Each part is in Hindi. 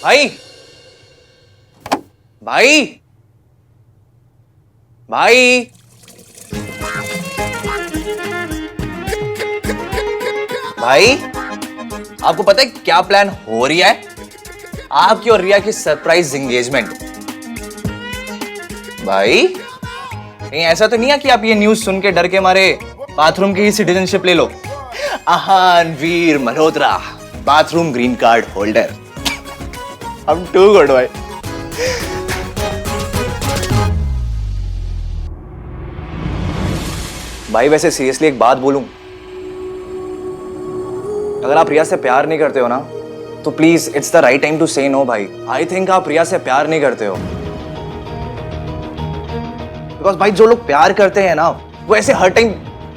भाई भाई भाई भाई, आपको पता है क्या प्लान हो रही है? आपकी और रिया की सरप्राइज एंगेजमेंट। भाई कहीं ऐसा तो नहीं है कि आप ये न्यूज सुन के डर के मारे बाथरूम की सिटीजनशिप ले लो? Aahan Veer Malhotra, bathroom green card holder. I'm too good भाई। भाई वैसे सीरियसली एक बात बोलूं, अगर आप रिया से प्यार नहीं करते हो ना तो please it's the right time to say no भाई। आई थिंक आप रिया से प्यार नहीं करते हो, बिकॉज भाई जो लोग प्यार करते हैं ना वो ऐसे हर टाइम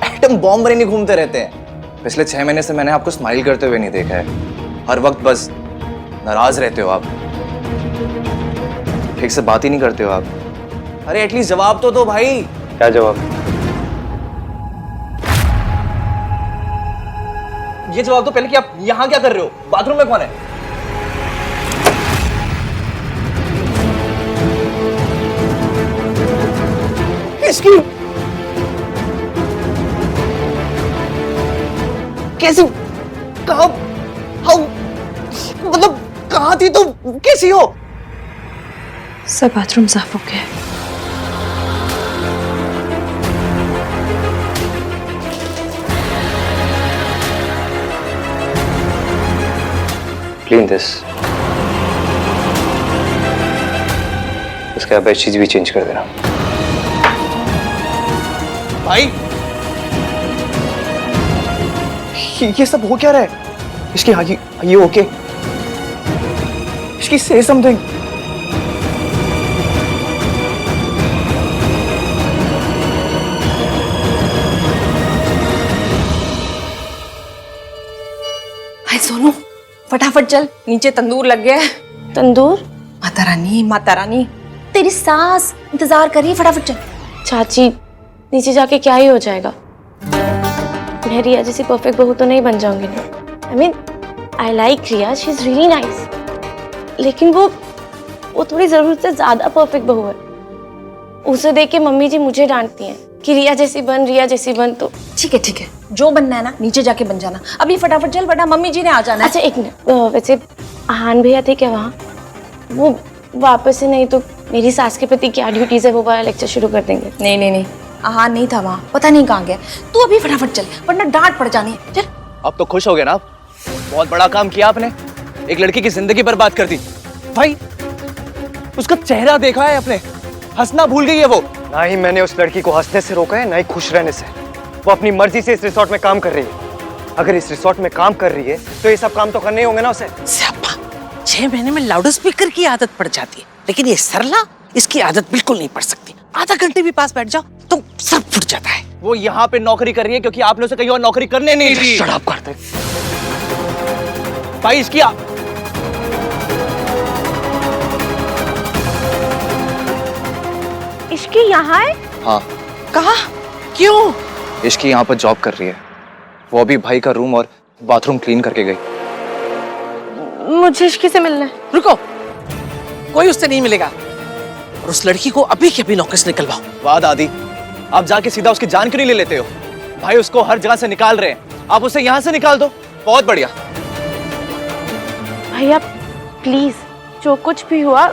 एटम बॉम्ब बने नहीं घूमते रहते हैं। पिछले 6 महीने से मैंने आपको स्माइल करते हुए नहीं देखा है। हर वक्त बस नाराज रहते हो आप, ठीक से बात ही नहीं करते हो आप। अरे एटलीस्ट जवाब तो दो भाई। क्या जवाब? ये जवाब तो पहले कि आप यहां क्या कर रहे हो? बाथरूम में कौन है? इसकी कैसी, कहां, हाउ, मतलब कहां थी तुम? कैसी हो? सब बाथरूम साफ हो गया। Clean this. उसके बाद बेडशीट भी चेंज कर देना। भाई ये सब हो क्या रहा है? इसकी ये ओके? इसकी से समथिंग। हाय सोनू, फटाफट चल, नीचे तंदूर लग गया है। तंदूर? माता रानी, माता रानी, तेरी सास इंतजार कर रही है, फटाफट चल। चाची, नीचे जाके क्या ही हो जाएगा? मैं रिया जैसी परफेक्ट बहू तो नहीं बन जाऊंगी ना। I mean I like Riya, she is really nice, लेकिन वो थोड़ी जरूरत से ज्यादा परफेक्ट बहू है। उसे देख के मम्मी जी मुझे डांटती हैं कि रिया जैसी बन। तो ठीक है, जो बनना है ना नीचे जाके बन जाना। अभी फटाफट चल, वरना मम्मी जी ने आ जाना है। अच्छा एक मिनट, वैसे आहान भैया थे क्या वहाँ? वो वापस से नहीं तो मेरी सास के प्रति क्या ड्यूटीज है वो वाला लेक्चर शुरू कर देंगे। नहीं, आहान नहीं था वहाँ, पता नहीं कहाँ गया। तू अभी फटाफट चल, वरना डांट पड़ जानी है। चल। अब तो खुश हो गए ना आप? बहुत बड़ा काम किया आपने, एक लड़की की जिंदगी बर्बाद कर दी। भाई उसका चेहरा देखा है आपने? हंसना भूल गई है वो। ना ही मैंने उस लड़की को हंसने से रोका है, ना ही खुश रहने से। वो अपनी मर्जी से इस रिसोर्ट में काम कर रही है। अगर इस रिसोर्ट में काम कर रही है तो ये सब काम तो करने ही होंगे ना उसे। 6 महीने में लाउड स्पीकर की आदत पड़ जाती है, लेकिन ये सरला, इसकी आदत बिल्कुल नहीं पड़ सकती। आधा घंटे भी पास बैठ जाओ तो सब फुट जाता है। वो यहाँ पे नौकरी कर रही है क्योंकि आपने उसे कहीं और नौकरी करने नहीं दी। शट अप कर दे भाई। इसकी यहाँ है? हाँ, कहा? क्यों? इश्की यहाँ पर जॉब कर रही है। वो अभी भाई का रूम और बाथरूम क्लीन करके गई। मुझे इसकी से मिलना है। रुको, कोई उससे नहीं मिलेगा, और उस लड़की को अभी के अभी नौकरी से निकलवाओ। वाह दादी, आप जाके सीधा उसकी जान क्यों नहीं ले लेते हो? भाई उसको हर जगह से निकाल रहे हैं, आप उसे यहाँ से निकाल दो। बहुत बढ़िया। भैया प्लीज, जो कुछ भी हुआ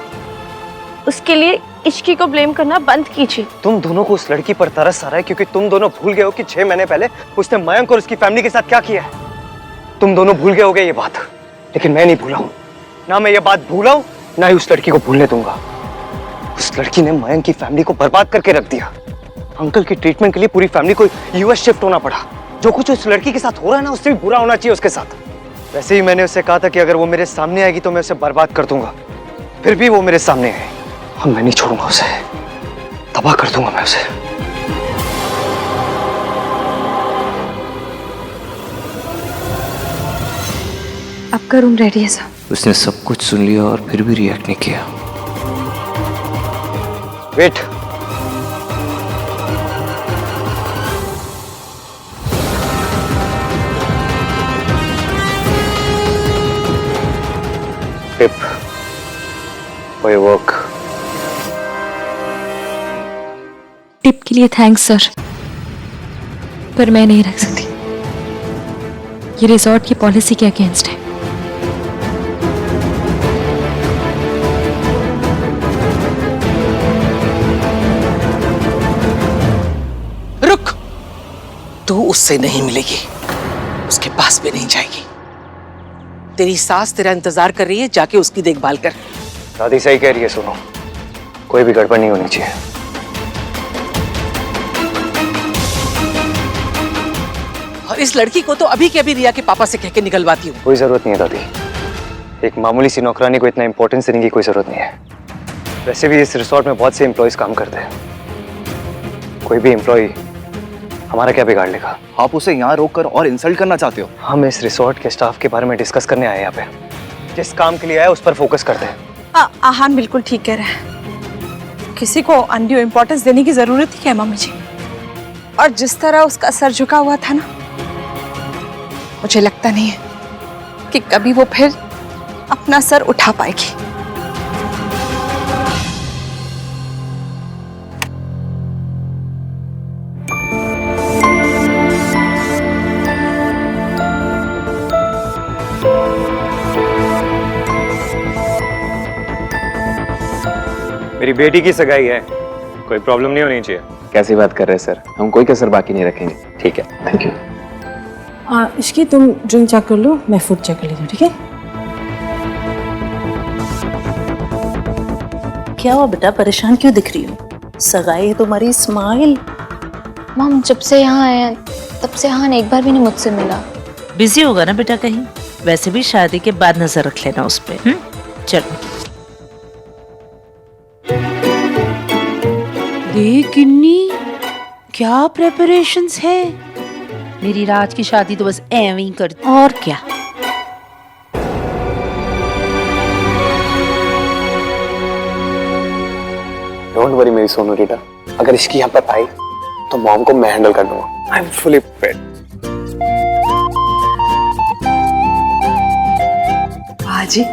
उसके लिए इश्की को ब्लेम करना बंद कीजिए। तुम दोनों को उस लड़की पर तरस आ रहा है क्योंकि तुम दोनों भूल गए हो कि 6 महीने पहले उसने मयंक और उसकी फैमिली के साथ क्या किया है। तुम दोनों भूल गए होगे ये बात, लेकिन मैं नहीं भूला हूं। ना मैं ये बात भूला हूं, ना ही उस लड़की को भूलने दूंगा। उस लड़की ने मयंक की फैमिली को बर्बाद करके रख दिया। अंकल की ट्रीटमेंट के लिए पूरी फैमिली को यूएस शिफ्ट होना पड़ा। जो कुछ उस लड़की के साथ हो रहा है ना, उससे भी बुरा होना चाहिए उसके साथ। वैसे ही मैंने उससे कहा था कि अगर वो मेरे सामने आएगी तो मैं उसे बर्बाद कर दूंगा। फिर भी वो मेरे सामने है और मैं नहीं छोड़ूंगा उसे, तबाह कर दूंगा मैं उसे। आपका रूम रेडी है साहब। उसने सब कुछ सुन लिया और फिर भी रिएक्ट नहीं किया। Wait, pip, for your work. Tip के लिए थैंक्स सर, पर मैं नहीं रख सकती। ये रिजॉर्ट की पॉलिसी के अगेंस्ट है। रुक, तू उससे नहीं मिलेगी, उसके पास भी नहीं जाएगी। तेरी सास तेरा इंतजार कर रही है, जाके उसकी देखभाल कर। दादी सही कह रही है, सुनो, कोई भी गड़बड़ नहीं होनी चाहिए। और इस लड़की को तो अभी के अभी रिया के पापा से कह के निकलवाती हूँ। कोई जरूरत नहीं है दादी, एक मामूली सी नौकरानी को इतना इंपॉर्टेंस देने की कोई जरूरत नहीं है। वैसे भी इस रिसोर्ट में बहुत से एम्प्लॉयज काम करते हैं, कोई भी एम्प्लॉय हमारा क्या बिगाड़ लेगा। आप उसे यहाँ रोक कर और इंसल्ट करना चाहते हो? हम इस रिसोर्ट के स्टाफ के बारे में डिस्कस करने आए यहाँ पे। जिस काम के लिए आए उस पर फोकस करते हैं। आहान बिल्कुल ठीक कह रहे हैं, किसी को अनड्यू इम्पोर्टेंस देने की जरूरत ही क्या है मम्मी जी। और जिस तरह उसका सर झुका हुआ था ना, मुझे लगता नहीं है कि कभी वो फिर अपना सर उठा पाएगी। मेरी बेटी की सगाई है, कोई प्रॉब्लम नहीं होनी चाहिए। कैसी बात कर रहे हैं सर, हम कोई कसर बाकी नहीं रखेंगे। ठीक है, थैंक यू। हाँ इसकी तुम ड्रिंक चेक कर लो, मैं फूड चेक कर लेती हूँ, ठीक है? क्या हुआ बेटा, परेशान क्यों दिख रही हो? सगाई है तुम्हारी, स्माइल। मम जब से यहाँ आए हैं तब से हान एक बार भी नहीं मुझसे मिला। बिजी होगा ना बेटा कहीं, वैसे भी शादी के बाद नजर रख लेना उस पे। चलो देख किन्नी, क्या प्रेपरेशंस है। मेरी राज की शादी तो बस ऐਵੇਂ ही कर, और क्या। डोंट वरी मेरी सोनू रीटा, अगर इसकी यहाँ पर आई तो मॉम को मैं हैंडल कर दूंगा। I am fully prepared. वाह जी,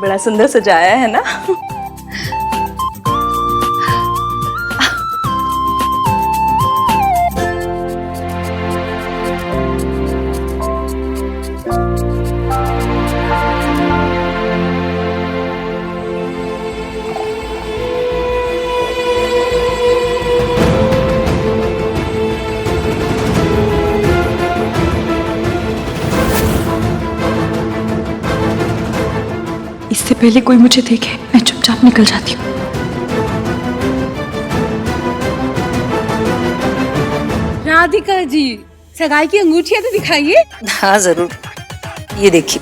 बड़ा सुंदर सजाया है ना। इससे पहले कोई मुझे देखे मैं चुपचाप निकल जाती हूँ। राधिका जी, सगाई की अंगूठियां तो दिखाइए। हाँ जरूर, ये देखिए।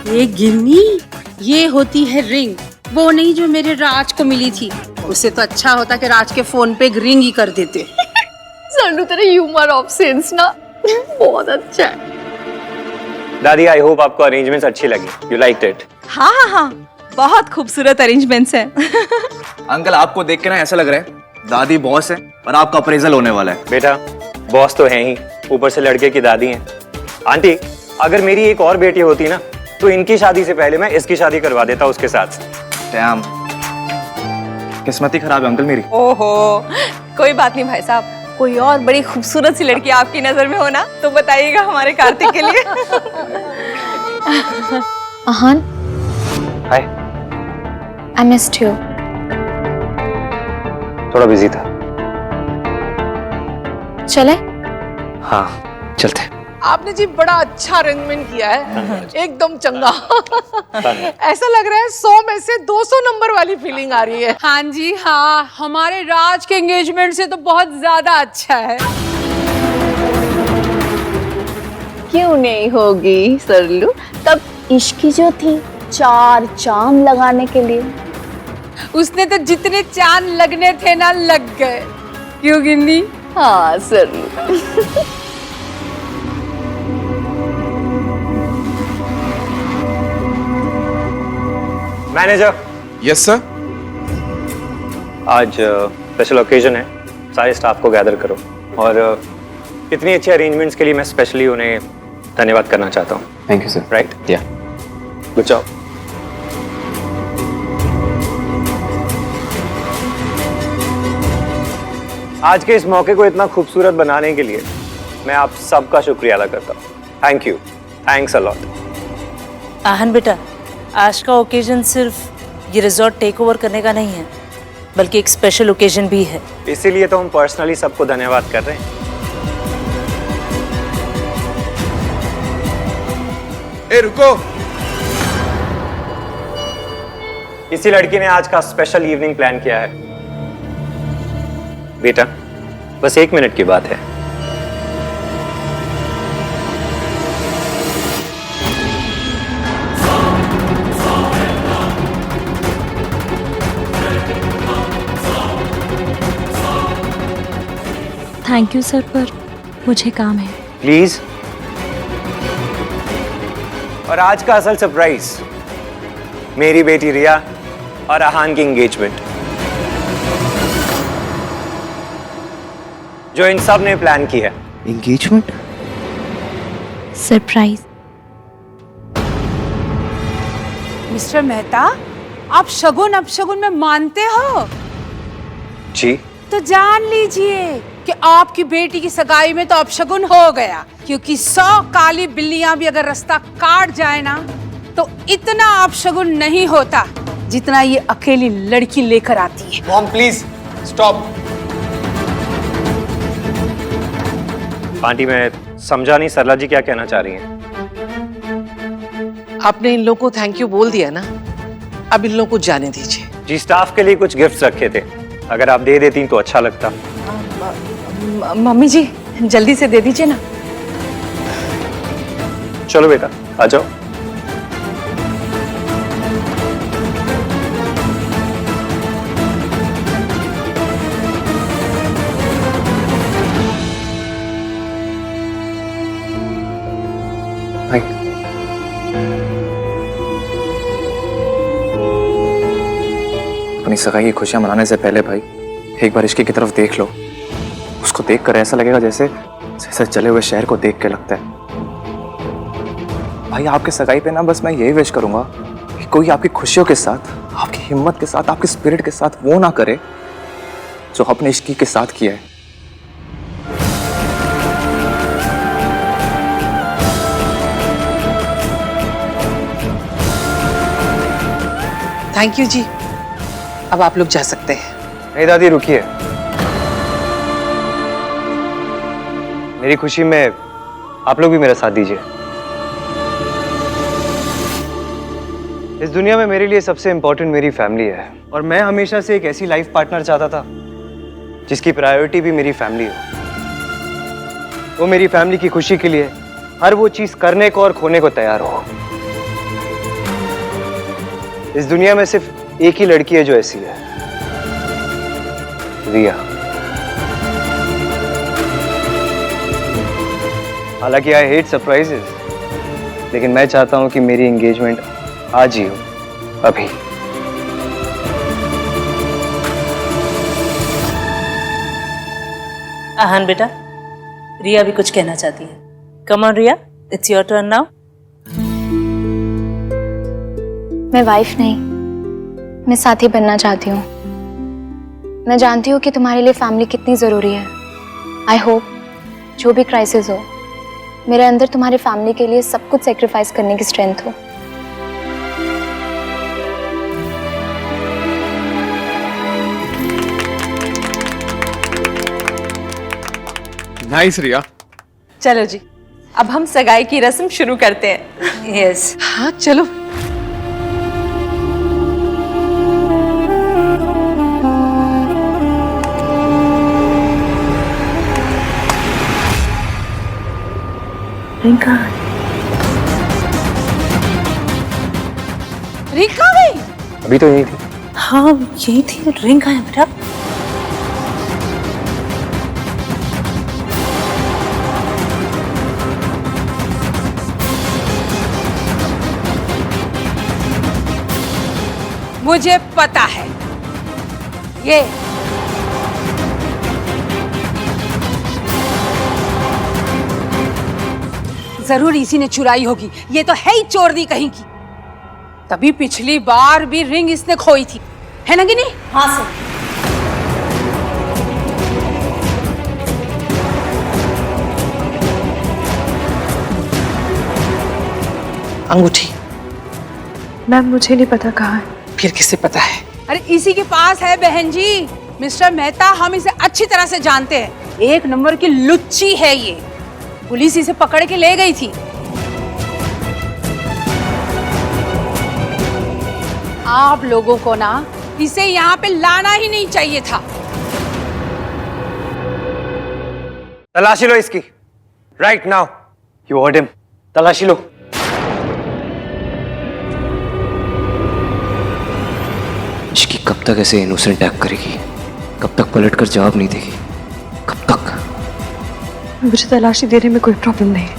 ये गिन्नी, ये होती है रिंग, वो नहीं जो मेरे राज को मिली थी। उससे तो अच्छा होता कि राज के फोन पे एक रिंग ही कर देते। सोनू तेरा ह्यूमर ऑफ सेंस ना बहुत अच्छा है। दादी आई होप आपको अरेंजमेंट्स अच्छी लगी, यू लाइक्ड इट। हाँ हाँ हाँ, बहुत खूबसूरत अरेंजमेंट्स हैं। अंकल आपको देख के ना ऐसा लग रहा है दादी बॉस है और आपका अप्रेजल होने वाला है। बेटा बॉस तो है ही, ऊपर से लड़के की दादी हैं। आंटी, अगर मेरी एक और बेटी होती ना तो इनकी शादी से पहले मैं इसकी शादी करवा देता उसके साथ। डैम, किस्मत ही खराब है अंकल मेरी। ओहो, कोई बात नहीं भाई साहब, कोई और बड़ी खूबसूरत सी लड़की आपकी नजर में हो ना तो बताइएगा हमारे कार्तिक के लिए। Aahan, hi. I missed you. थोड़ा बिजी था। चले? हाँ चलते। आपने जी बड़ा अच्छा अरेंजमेंट किया है, एकदम चंगा। ऐसा लग रहा है 100 में से 200 नंबर वाली फीलिंग आ रही है। हाँ जी हाँ, हमारे राज के एंगेजमेंट से तो बहुत ज्यादा अच्छा है। क्यों नहीं होगी सरलू, तब इश्क की जो थी 4 चांद लगाने के लिए। उसने तो जितने चांद लगने थे ना लग गए, क्यों गिन्नी? हाँ सरलू। मैनेजर। Yes sir. आज स्पेशल ओकेजन है, सारे स्टाफ को गैदर करो और इतनी अच्छी अरेंजमेंट्स के लिए मैं स्पेशली उन्हें धन्यवाद करना चाहता हूँ। Thank you sir. राइट, या गुड जॉब। आज के इस मौके को इतना खूबसूरत बनाने के लिए मैं आप सबका शुक्रिया अदा करता हूँ। Thank you, thanks a lot. Aahan बेटा, आज का ओकेजन सिर्फ ये रिजॉर्ट टेक ओवर करने का नहीं है, बल्कि एक स्पेशल ओकेजन भी है। इसीलिए तो हम पर्सनली सबको धन्यवाद कर रहे हैं। ए रुको, इसी लड़की ने आज का स्पेशल इवनिंग प्लान किया है। बेटा, बस 1 मिनट की बात है। थैंक यू सर, पर मुझे काम है। प्लीज। और आज का असल सरप्राइज, मेरी बेटी रिया और आहान की एंगेजमेंट, जो इन सब ने प्लान की है। एंगेजमेंट? सरप्राइज। मिस्टर मेहता, आप शगुन अपशगुन में मानते हो? जी। तो जान लीजिए कि आपकी बेटी की सगाई में तो अपशगुन हो गया, क्योंकि 100 काली बिल्लियां भी अगर रास्ता काट जाए ना, तो इतना अपशगुन नहीं होता जितना ये अकेली लड़की लेकर आती है। Mom please stop. आंटी, मैं समझा नहीं सरला जी क्या कहना चाह रही हैं। आपने इन लोगों को थैंक यू बोल दिया ना, अब इन लोगों को जाने दीजिए। जी, स्टाफ के लिए कुछ गिफ्ट्स रखे थे, अगर आप दे देती तो अच्छा लगता। मम्मी जी जल्दी से दे दीजिए ना। चलो बेटा, आ जाओ। अपनी सगाई की खुशियां मनाने से पहले भाई एक बार इश्की की तरफ देख लो। उसको देखकर ऐसा लगेगा जैसे जैसे जले हुए शहर को देख के लगता है। भाई आपके सगाई पे ना बस मैं यही विश करूंगा कि कोई आपकी खुशियों के साथ, आपकी हिम्मत के साथ, आपकी स्पिरिट के साथ वो ना करे जो अपने इश्की के साथ किया है। थैंक यू जी, अब आप लोग जा सकते हैं। नहीं दादी, रुकिए। मेरी खुशी में आप लोग भी मेरा साथ दीजिए। इस दुनिया में मेरे लिए सबसे इंपॉर्टेंट मेरी फैमिली है, और मैं हमेशा से एक ऐसी लाइफ पार्टनर चाहता था जिसकी प्रायोरिटी भी मेरी फैमिली हो। वो मेरी फैमिली की खुशी के लिए हर वो चीज करने को और खोने को तैयार हो। इस दुनिया में सिर्फ एक ही लड़की है जो ऐसी है, रिया। हालांकि आई हेट सरप्राइजेस, लेकिन मैं चाहता हूं कि मेरी एंगेजमेंट आज ही हो, अभी। आहन बेटा, रिया भी कुछ कहना चाहती है। Come on Riya, it's your turn now. मैं वाइफ नहीं, मैं साथी बनना चाहती हूँ। मैं जानती हूँ कि तुम्हारे लिए फैमिली कितनी ज़रूरी है। आई होप जो भी क्राइसिस हो, मेरे अंदर तुम्हारी फैमिली के लिए सब कुछ सेक्रीफाइस करने की स्ट्रेंथ हो। नाइस रिया। चलो जी, अब हम सगाई की रस्म शुरू करते हैं। यस। हाँ चलो। रिंका, रिंका गई? अभी तो यही थी। हाँ यही थी। रिंग है बेटा। मुझे पता है, ये जरूर इसी ने चुराई होगी। ये तो है ही चोरनी कहीं की। तभी पिछली बार भी रिंग इसने खोई थी, है ना कि नहीं? हाँ सर। अंगूठी मैम मुझे नहीं पता कहाँ है। फिर किसे पता है? अरे इसी के पास है बहन जी। मिस्टर मेहता, हम इसे अच्छी तरह से जानते हैं। एक नंबर की लुच्ची है ये। पुलिस इसे पकड़ के ले गई थी। आप लोगों को ना इसे यहाँ पे लाना ही नहीं चाहिए था। तलाशी लो इसकी, right now. You heard him, तलाशी लो। इश्की कब तक ऐसे इनोसेंट एक्ट करेगी? कब तक पलट कर जवाब नहीं देगी? कब तक? मुझे तलाशी देने में कोई प्रॉब्लम नहीं है।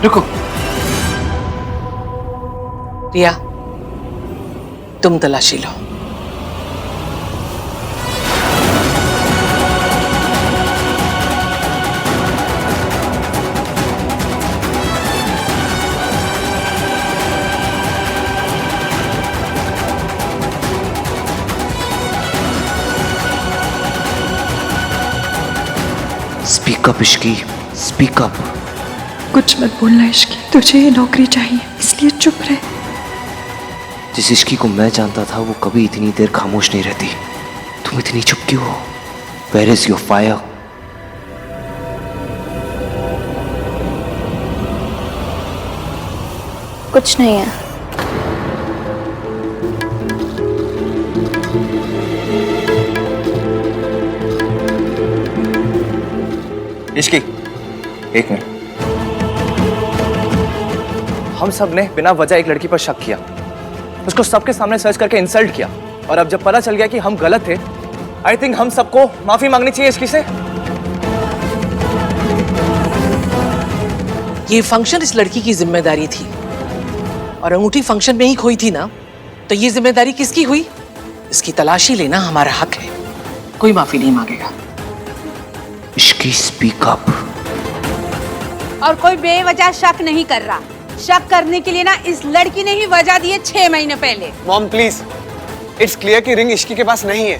रुको रिया, तुम तलाशी लो। स्पीक अप इश्की, स्पीक अप। कुछ मत बोलना इश्की, तुझे ये नौकरी चाहिए इसलिए चुप रहे। जिस इश्की को मैं जानता था वो कभी इतनी देर खामोश नहीं रहती। तुम इतनी चुप क्यों हो? Where is your fire? कुछ नहीं है। इश्की, एक मिनट। हम सब ने बिना वजह एक लड़की पर शक किया, उसको सबके सामने सर्च करके इंसल्ट किया, और अब जब पता चल गया कि हम गलत थे, आई थिंक हम सबको माफी मांगनी चाहिए इश्की से। ये फंक्शन इस लड़की की जिम्मेदारी थी, और अंगूठी फंक्शन में ही खोई थी ना, तो ये जिम्मेदारी किसकी हुई? इसकी तलाशी लेना हमारा हक है। कोई माफी नहीं मांगेगा। Ishki, speak up. और कोई बेवजह शक नहीं कर रहा। शक करने के लिए ना इस लड़की ने ही वजह दी है 6 महीने पहले। मॉम प्लीज, इट्स क्लियर कि रिंग इश्की के पास नहीं है,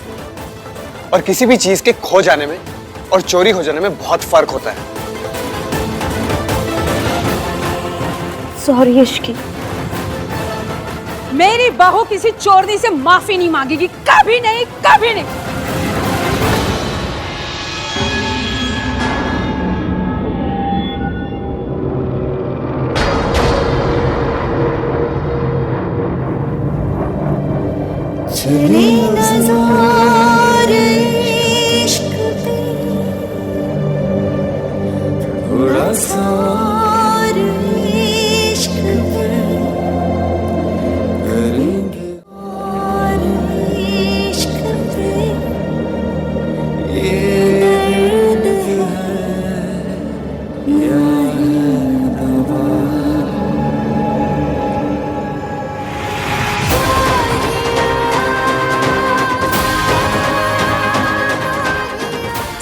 और किसी भी चीज के खो जाने में और चोरी हो जाने में बहुत फर्क होता है। सॉरी इश्की। मेरी बहू किसी चोरनी से माफी नहीं मांगेगी, कभी नहीं, कभी नहीं।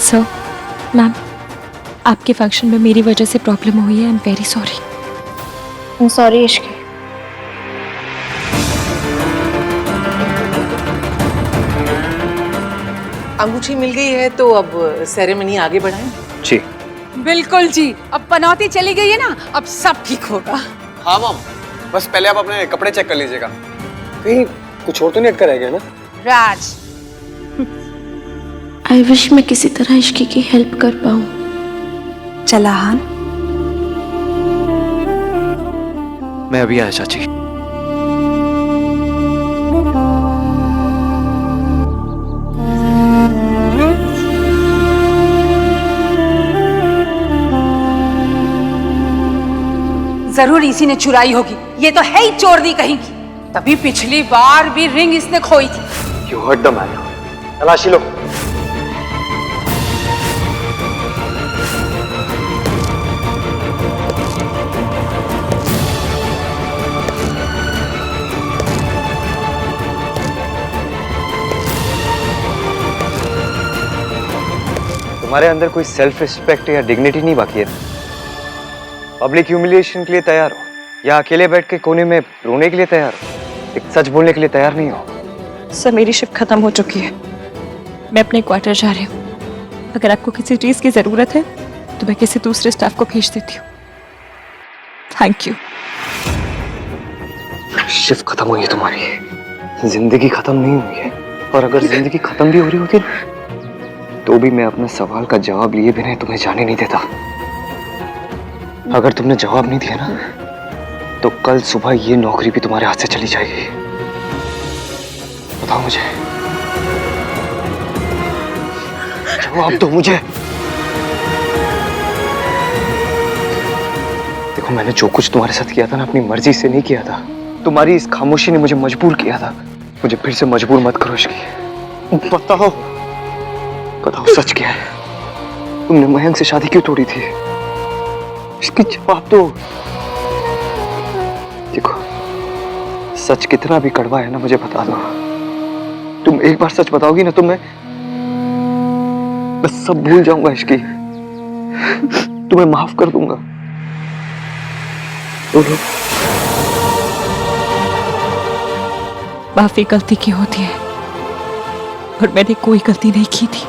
सर, मैम, आपके फंक्शन में मेरी वजह से प्रॉब्लम हुई है। I am very sorry. Sorry Ishki. अंगूठी मिल गई है तो अब सेरेमनी आगे बढ़ाएं। जी बिल्कुल जी, अब पनौती चली गई है ना, अब सब ठीक होगा। हाँ मॉम, बस पहले आप अपने कपड़े चेक कर लीजिएगा, कहीं कुछ और तो नहीं अटका रह गया ना। राज, आई विश मैं किसी तरह इश्की की हेल्प कर पाऊं। चला हान, मैं अभी आया चाची। जरूर इसी ने चुराई होगी। ये तो है ही चोरनी कहीं की। तभी पिछली बार भी रिंग इसने खोई थी। You hurt the man. तलाशी लो। तुम्हारे अंदर कोई सेल्फ रिस्पेक्ट या डिग्निटी नहीं बाकी है? पब्लिक ह्यूमिलिएशन के लिए तैयार हो या अकेले बैठ के कोने में रोने के लिए तैयार हो? एक सच बोलने के लिए तैयार नहीं हो? सर, मेरी शिफ्ट खत्म हो चुकी है। मैं अपने क्वार्टर जा रही हूँ। अगर आपको किसी चीज की जरूरत है तो मैं किसी दूसरे स्टाफ को भेज देती हूँ। Thank you. शिफ्ट खत्म हुई है तुम्हारी, जिंदगी खत्म नहीं हुई है। और अगर जिंदगी खत्म भी हो रही होती ना, तो भी मैं अपने सवाल का जवाब लिए बिना तुम्हें जाने नहीं देता। अगर तुमने जवाब नहीं दिया ना, तो कल सुबह ये नौकरी भी तुम्हारे हाथ से चली जाएगी। बताओ मुझे, जवाब दो मुझे। देखो, मैंने जो कुछ तुम्हारे साथ किया था ना, अपनी मर्जी से नहीं किया था। तुम्हारी इस खामोशी ने मुझे मजबूर किया था। मुझे फिर से मजबूर मत करो इसकी। बताओ, बताओ सच क्या है? तुमने मयंक से शादी क्यों तोड़ी थी? इसकी जवाब दो। देखो, सच कितना भी कड़वा है ना, मुझे बता दो। तुम एक बार सच बताओगी ना, तो मैं सब भूल जाऊंगा इसकी। तुम्हें माफ कर दूंगा। बोलो। माफी गलती की होती है और मैंने कोई गलती नहीं की थी।